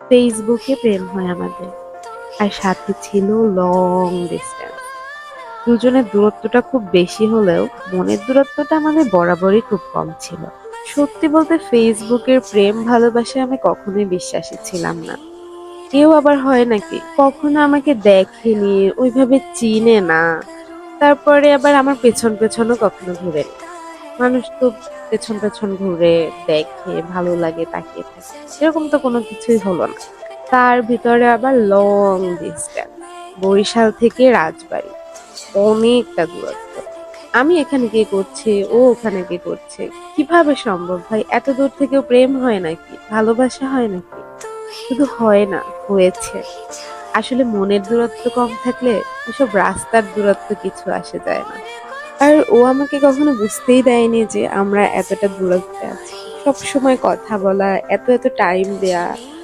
ফেসবুকে প্রেম হয় আমাদের, আর সাথে ছিল লং ডিস্টেন্স। দুজনের দূরত্বটা খুব বেশি হলেও মনের দূরত্বটা আমাদের বরাবরই খুব কম ছিল। সত্যি বলতে ফেসবুকের প্রেম ভালোবাসায় আমি কখনোই বিশ্বাসী ছিলাম না। কেউ আবার হয় নাকি কখনো আমাকে দেখেনি, ওইভাবে চিনে না, তারপরে আবার আমার পেছন পেছনও কখনো ঘুরেনি। মানুষ তো পেছন পেছন ঘুরে, দেখে, ভালো লাগে, তাকিয়ে থাকে, এরকম তো কোনো কিছুই হলো না। তার ভিতরে আবার লং ডিস্টেন্স, বরিশাল থেকে রাজবাড়ী, অনেকটা দূরত্ব। আমি এখানে কি করছি, ও ওখানে কি করছে, কিভাবে সম্ভব ভাই? এত দূর থেকেও প্রেম হয় নাকি, ভালোবাসা হয় নাকি? শুধু হয় না, হয়েছে। আসলে মনের দূরত্ব কম থাকলে এসব রাস্তার দূরত্ব কিছু আসে যায় না। আর ও আমাকে কখনো বুঝতেই দেয়নি যে আমরা এতটা দূরত্বে আছি। সব সময় কথা বলা, এত এত টাইম দেয়া,